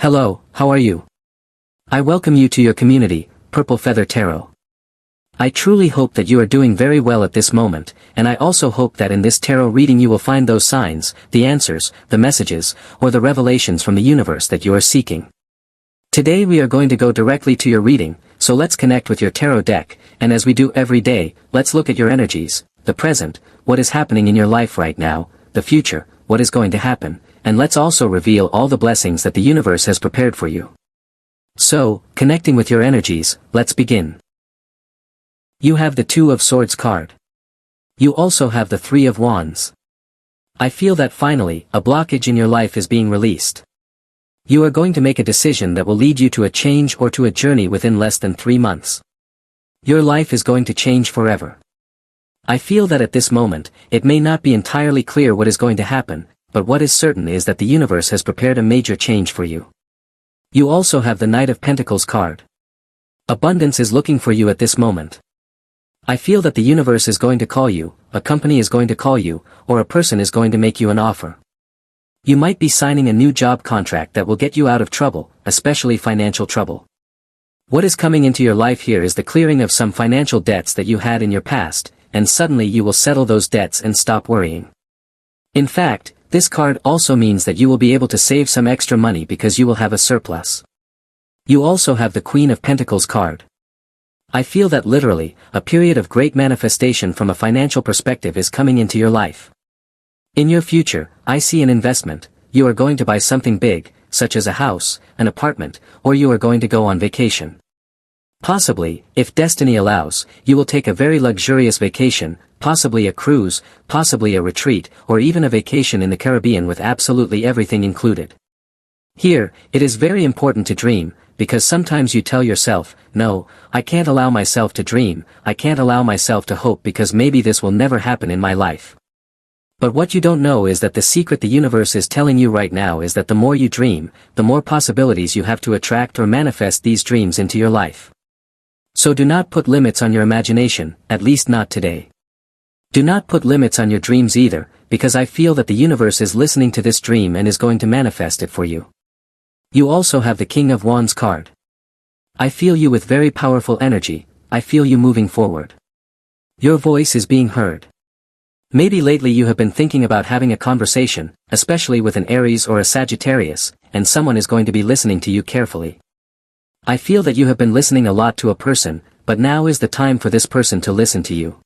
Hello, how are you? I welcome you to your community, Purple Feather Tarot. I truly hope that you are doing very well at this moment, and I also hope that in this tarot reading you will find those signs, the answers, the messages, or the revelations from the universe that you are seeking. Today we are going to go directly to your reading, so let's connect with your tarot deck, and as we do every day, let's look at your energies, the present, what is happening in your life right now, the future, what is going to happen, and let's also reveal all the blessings that the universe has prepared for you. So, connecting with your energies, let's begin. You have the Two of Swords card. You also have the Three of Wands. I feel that finally, a blockage in your life is being released. You are going to make a decision that will lead you to a change or to a journey within less than 3 months. Your life is going to change forever. I feel that at this moment, it may not be entirely clear what is going to happen, but what is certain is that the universe has prepared a major change for you. You also have the Knight of Pentacles card. Abundance is looking for you at this moment. I feel that the universe is going to call you, a company is going to call you, or a person is going to make you an offer. You might be signing a new job contract that will get you out of trouble, especially financial trouble. What is coming into your life here is the clearing of some financial debts that you had in your past, and suddenly you will settle those debts and stop worrying. In fact, this card also means that you will be able to save some extra money because you will have a surplus. You also have the Queen of Pentacles card. I feel that literally, a period of great manifestation from a financial perspective is coming into your life. In your future, I see an investment, you are going to buy something big, such as a house, an apartment, or you are going to go on vacation. Possibly, if destiny allows, you will take a very luxurious vacation, possibly a cruise, possibly a retreat, or even a vacation in the Caribbean with absolutely everything included. Here, it is very important to dream, because sometimes you tell yourself, no, I can't allow myself to dream, I can't allow myself to hope because maybe this will never happen in my life. But what you don't know is that the secret the universe is telling you right now is that the more you dream, the more possibilities you have to attract or manifest these dreams into your life. So do not put limits on your imagination, at least not today. Do not put limits on your dreams either, because I feel that the universe is listening to this dream and is going to manifest it for you. You also have the King of Wands card. I feel you with very powerful energy, I feel you moving forward. Your voice is being heard. Maybe lately you have been thinking about having a conversation, especially with an Aries or a Sagittarius, and someone is going to be listening to you carefully. I feel that you have been listening a lot to a person, but now is the time for this person to listen to you.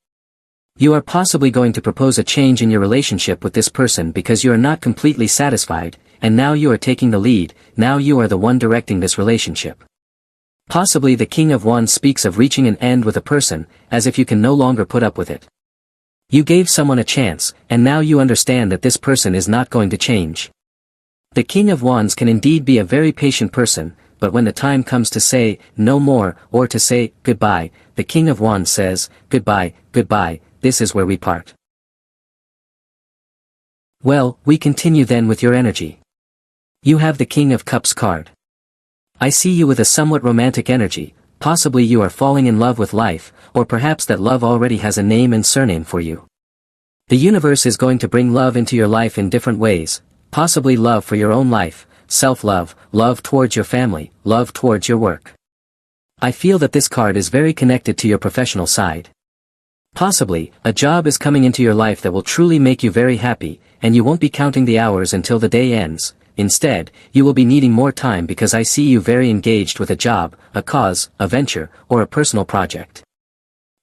You are possibly going to propose a change in your relationship with this person because you are not completely satisfied, and now you are taking the lead, now you are the one directing this relationship. Possibly the King of Wands speaks of reaching an end with a person, as if you can no longer put up with it. You gave someone a chance, and now you understand that this person is not going to change. The King of Wands can indeed be a very patient person, but when the time comes to say, no more, or to say, goodbye, the King of Wands says, goodbye, goodbye, this is where we part. Well, we continue then with your energy. You have the King of Cups card. I see you with a somewhat romantic energy, possibly you are falling in love with life, or perhaps that love already has a name and surname for you. The universe is going to bring love into your life in different ways, possibly love for your own life, self-love, love towards your family, love towards your work. I feel that this card is very connected to your professional side. Possibly, a job is coming into your life that will truly make you very happy, and you won't be counting the hours until the day ends. Instead, you will be needing more time because I see you very engaged with a job, a cause, a venture, or a personal project.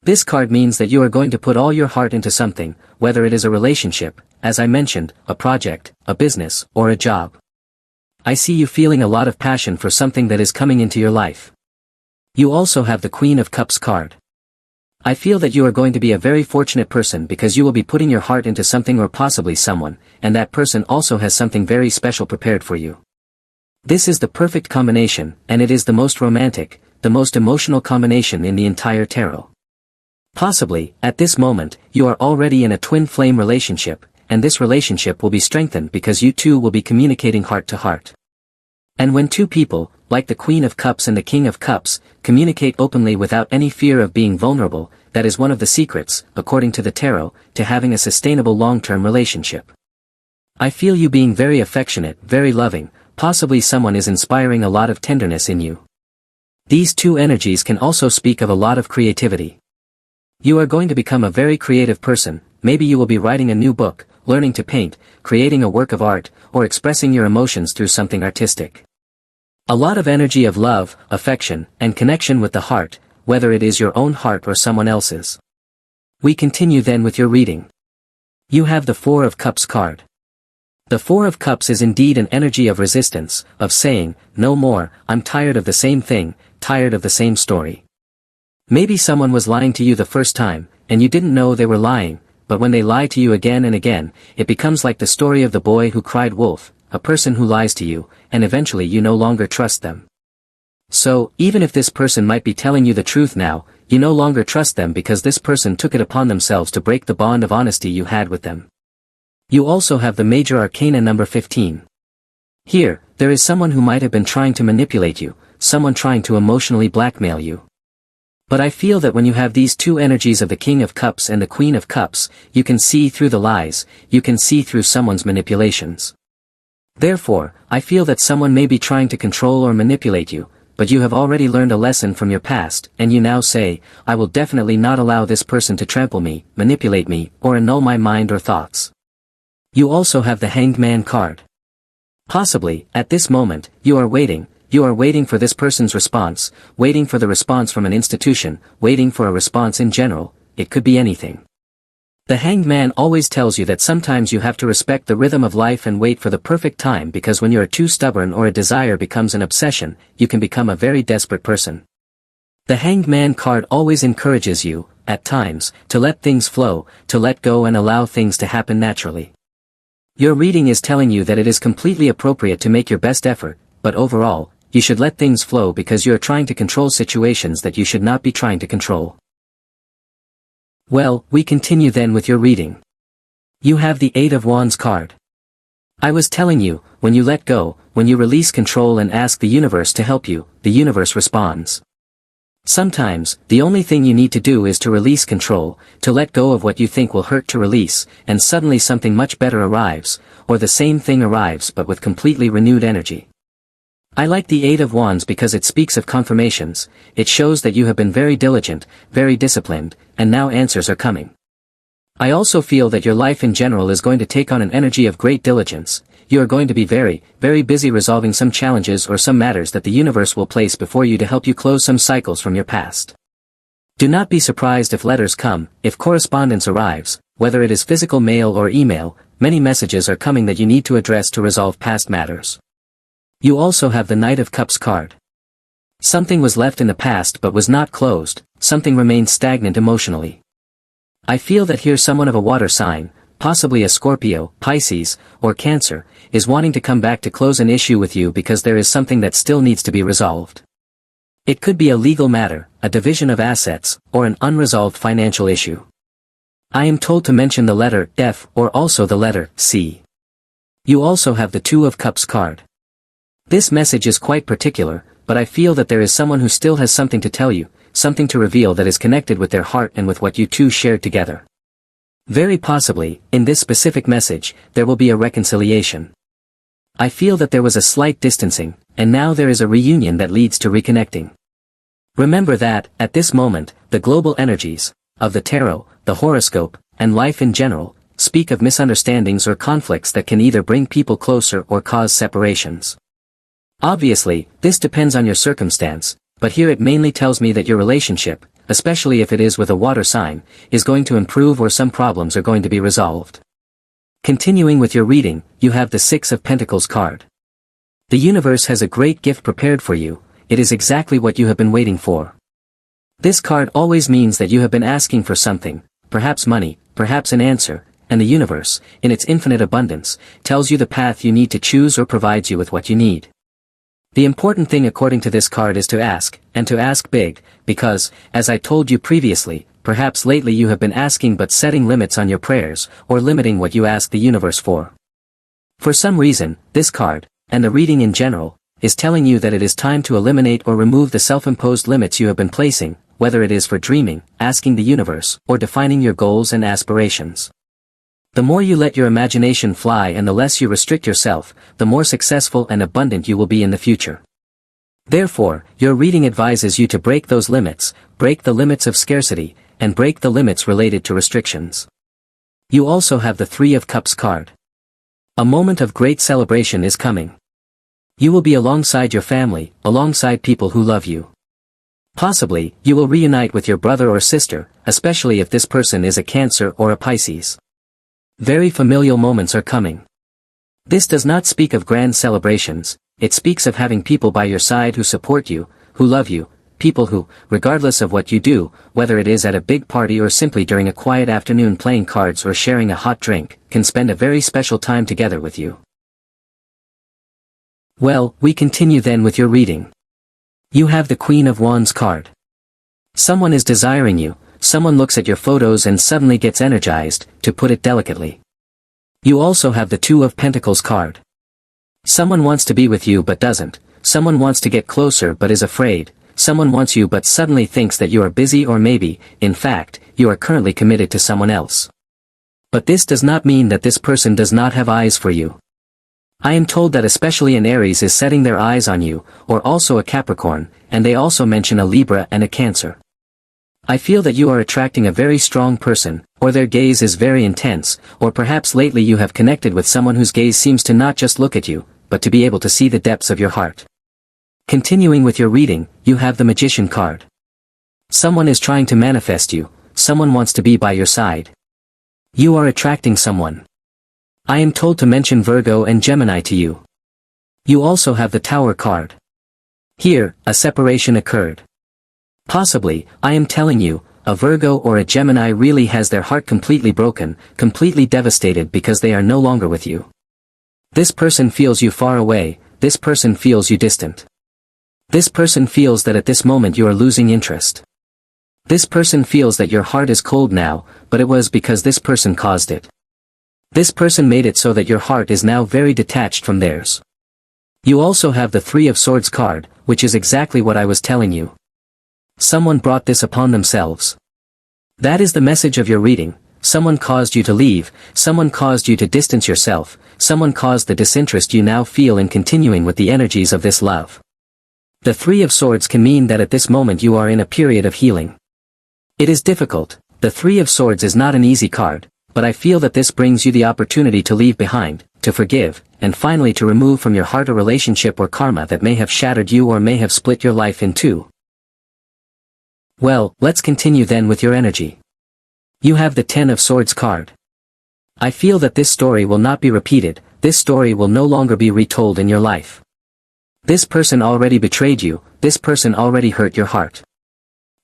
This card means that you are going to put all your heart into something, whether it is a relationship, as I mentioned, a project, a business, or a job. I see you feeling a lot of passion for something that is coming into your life. You also have the Queen of Cups card. I feel that you are going to be a very fortunate person because you will be putting your heart into something or possibly someone, and that person also has something very special prepared for you. This is the perfect combination, and it is the most romantic, the most emotional combination in the entire tarot. Possibly, at this moment, you are already in a twin flame relationship, and this relationship will be strengthened because you two will be communicating heart to heart. And when two people, like the Queen of Cups and the King of Cups, communicate openly without any fear of being vulnerable, that is one of the secrets, according to the tarot, to having a sustainable long-term relationship. I feel you being very affectionate, very loving, possibly someone is inspiring a lot of tenderness in you. These two energies can also speak of a lot of creativity. You are going to become a very creative person. Maybe you will be writing a new book, learning to paint, creating a work of art, or expressing your emotions through something artistic. A lot of energy of love, affection, and connection with the heart, whether it is your own heart or someone else's. We continue then with your reading. You have the Four of Cups card. The Four of Cups is indeed an energy of resistance, of saying, no more, I'm tired of the same thing, tired of the same story. Maybe someone was lying to you the first time, and you didn't know they were lying, but when they lie to you again and again, it becomes like the story of the boy who cried wolf, a person who lies to you, and eventually you no longer trust them. So, even if this person might be telling you the truth now, you no longer trust them because this person took it upon themselves to break the bond of honesty you had with them. You also have the Major Arcana number 15. Here, there is someone who might have been trying to manipulate you, someone trying to emotionally blackmail you. But I feel that when you have these two energies of the King of Cups and the Queen of Cups, you can see through the lies, you can see through someone's manipulations. Therefore, I feel that someone may be trying to control or manipulate you, but you have already learned a lesson from your past, and you now say, I will definitely not allow this person to trample me, manipulate me, or annul my mind or thoughts. You also have the Hanged Man card. Possibly, at this moment, you are waiting for this person's response, waiting for the response from an institution, waiting for a response in general, it could be anything. The Hanged Man always tells you that sometimes you have to respect the rhythm of life and wait for the perfect time, because when you are too stubborn or a desire becomes an obsession, you can become a very desperate person. The Hanged Man card always encourages you, at times, to let things flow, to let go and allow things to happen naturally. Your reading is telling you that it is completely appropriate to make your best effort, but overall, you should let things flow because you are trying to control situations that you should not be trying to control. Well, we continue then with your reading. You have the Eight of Wands card. I was telling you, when you let go, when you release control and ask the universe to help you, the universe responds. Sometimes, the only thing you need to do is to release control, to let go of what you think will hurt to release, and suddenly something much better arrives, or the same thing arrives but with completely renewed energy. I like the Eight of Wands because it speaks of confirmations, it shows that you have been very diligent, very disciplined, and now answers are coming. I also feel that your life in general is going to take on an energy of great diligence. You are going to be very, very busy resolving some challenges or some matters that the universe will place before you to help you close some cycles from your past. Do not be surprised if letters come, if correspondence arrives, whether it is physical mail or email, many messages are coming that you need to address to resolve past matters. You also have the Knight of Cups card. Something was left in the past but was not closed, something remained stagnant emotionally. I feel that here someone of a water sign, possibly a Scorpio, Pisces, or Cancer, is wanting to come back to close an issue with you because there is something that still needs to be resolved. It could be a legal matter, a division of assets, or an unresolved financial issue. I am told to mention the letter F or also the letter C. You also have the Two of Cups card. This message is quite particular, but I feel that there is someone who still has something to tell you, something to reveal that is connected with their heart and with what you two shared together. Very possibly, in this specific message, there will be a reconciliation. I feel that there was a slight distancing, and now there is a reunion that leads to reconnecting. Remember that, at this moment, the global energies, of the tarot, the horoscope, and life in general, speak of misunderstandings or conflicts that can either bring people closer or cause separations. Obviously, this depends on your circumstance, but here it mainly tells me that your relationship, especially if it is with a water sign, is going to improve or some problems are going to be resolved. Continuing with your reading, you have the Six of Pentacles card. The universe has a great gift prepared for you, it is exactly what you have been waiting for. This card always means that you have been asking for something, perhaps money, perhaps an answer, and the universe, in its infinite abundance, tells you the path you need to choose or provides you with what you need. The important thing according to this card is to ask, and to ask big, because, as I told you previously, perhaps lately you have been asking but setting limits on your prayers, or limiting what you ask the universe for. For some reason, this card, and the reading in general, is telling you that it is time to eliminate or remove the self-imposed limits you have been placing, whether it is for dreaming, asking the universe, or defining your goals and aspirations. The more you let your imagination fly and the less you restrict yourself, the more successful and abundant you will be in the future. Therefore, your reading advises you to break those limits, break the limits of scarcity, and break the limits related to restrictions. You also have the Three of Cups card. A moment of great celebration is coming. You will be alongside your family, alongside people who love you. Possibly, you will reunite with your brother or sister, especially if this person is a Cancer or a Pisces. Very familial moments are coming. This does not speak of grand celebrations, it speaks of having people by your side who support you, who love you, people who, regardless of what you do, whether it is at a big party or simply during a quiet afternoon playing cards or sharing a hot drink, can spend a very special time together with you. Well, we continue then with your reading. You have the Queen of Wands card. Someone is desiring you, someone looks at your photos and suddenly gets energized, to put it delicately. You also have the Two of Pentacles card. Someone wants to be with you but doesn't, someone wants to get closer but is afraid, someone wants you but suddenly thinks that you are busy or maybe, in fact, you are currently committed to someone else. But this does not mean that this person does not have eyes for you. I am told that especially an Aries is setting their eyes on you, or also a Capricorn, and they also mention a Libra and a Cancer. I feel that you are attracting a very strong person, or their gaze is very intense, or perhaps lately you have connected with someone whose gaze seems to not just look at you, but to be able to see the depths of your heart. Continuing with your reading, you have the Magician card. Someone is trying to manifest you, someone wants to be by your side. You are attracting someone. I am told to mention Virgo and Gemini to you. You also have the Tower card. Here, a separation occurred. Possibly, I am telling you, a Virgo or a Gemini really has their heart completely broken, completely devastated because they are no longer with you. This person feels you far away, this person feels you distant. This person feels that at this moment you are losing interest. This person feels that your heart is cold now, but it was because this person caused it. This person made it so that your heart is now very detached from theirs. You also have the Three of Swords card, which is exactly what I was telling you. Someone brought this upon themselves. That is the message of your reading. Someone caused you to leave, someone caused you to distance yourself, someone caused the disinterest you now feel in continuing with the energies of this love. The Three of Swords can mean that at this moment you are in a period of healing. It is difficult, the Three of Swords is not an easy card, but I feel that this brings you the opportunity to leave behind, to forgive, and finally to remove from your heart a relationship or karma that may have shattered you or may have split your life in two. Well, let's continue then with your energy. You have the Ten of Swords card. I feel that this story will not be repeated, this story will no longer be retold in your life. This person already betrayed you, this person already hurt your heart.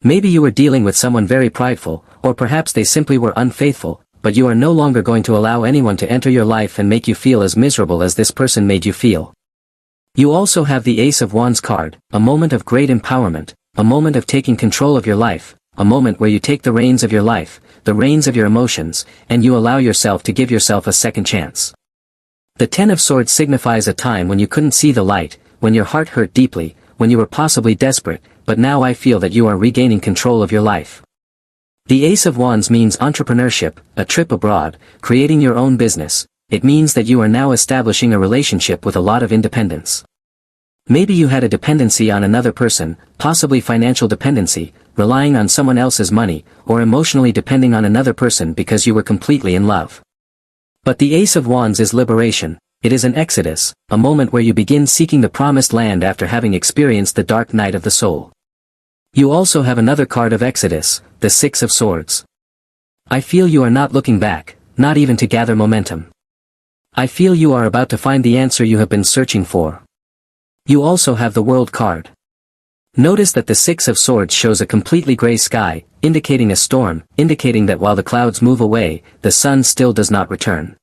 Maybe you were dealing with someone very prideful, or perhaps they simply were unfaithful, but you are no longer going to allow anyone to enter your life and make you feel as miserable as this person made you feel. You also have the Ace of Wands card, a moment of great empowerment, a moment of taking control of your life, a moment where you take the reins of your life, the reins of your emotions, and you allow yourself to give yourself a second chance. The Ten of Swords signifies a time when you couldn't see the light, when your heart hurt deeply, when you were possibly desperate, but now I feel that you are regaining control of your life. The Ace of Wands means entrepreneurship, a trip abroad, creating your own business. It means that you are now establishing a relationship with a lot of independence. Maybe you had a dependency on another person, possibly financial dependency, relying on someone else's money, or emotionally depending on another person because you were completely in love. But the Ace of Wands is liberation. It is an exodus, a moment where you begin seeking the promised land after having experienced the dark night of the soul. You also have another card of exodus, the Six of Swords. I feel you are not looking back, not even to gather momentum. I feel you are about to find the answer you have been searching for. You also have the World card. Notice that the Six of Swords shows a completely gray sky, indicating a storm, indicating that while the clouds move away, the sun still does not return.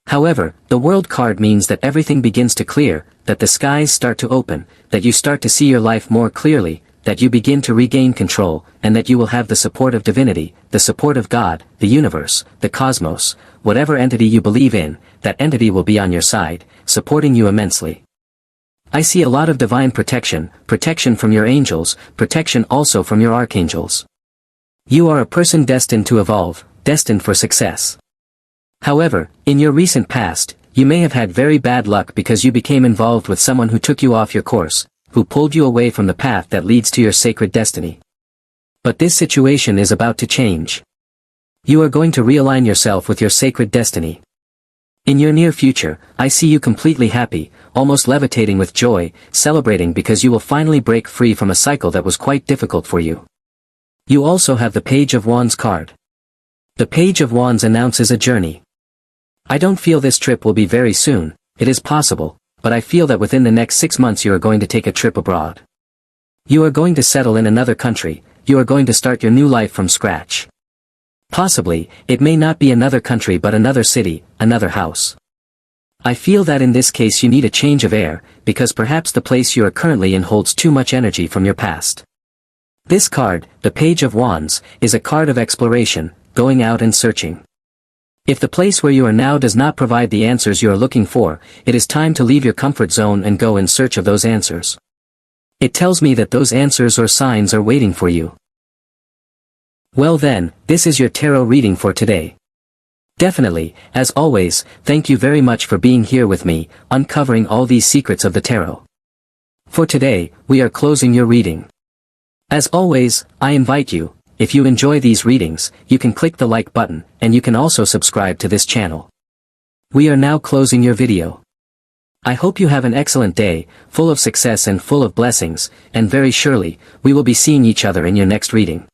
However, the World card means that everything begins to clear, that the skies start to open, that you start to see your life more clearly, that you begin to regain control, and that you will have the support of divinity, the support of God, the universe, the cosmos, whatever entity you believe in, that entity will be on your side, supporting you immensely. I see a lot of divine protection, protection from your angels, protection also from your archangels. You are a person destined to evolve, destined for success. However, in your recent past, you may have had very bad luck because you became involved with someone who took you off your course, who pulled you away from the path that leads to your sacred destiny. But this situation is about to change. You are going to realign yourself with your sacred destiny. In your near future, I see you completely happy, almost levitating with joy, celebrating because you will finally break free from a cycle that was quite difficult for you. You also have the Page of Wands card. The Page of Wands announces a journey. I don't feel this trip will be very soon, it is possible, but I feel that within the next 6 months you are going to take a trip abroad. You are going to settle in another country, you are going to start your new life from scratch. Possibly, it may not be another country but another city, another house. I feel that in this case you need a change of air, because perhaps the place you are currently in holds too much energy from your past. This card, the Page of Wands, is a card of exploration, going out and searching. If the place where you are now does not provide the answers you are looking for, it is time to leave your comfort zone and go in search of those answers. It tells me that those answers or signs are waiting for you. Well then, this is your tarot reading for today. Definitely, as always, thank you very much for being here with me, uncovering all these secrets of the tarot. For today, we are closing your reading. As always, I invite you, if you enjoy these readings, you can click the like button, and you can also subscribe to this channel. We are now closing your video. I hope you have an excellent day, full of success and full of blessings, and very surely, we will be seeing each other in your next reading.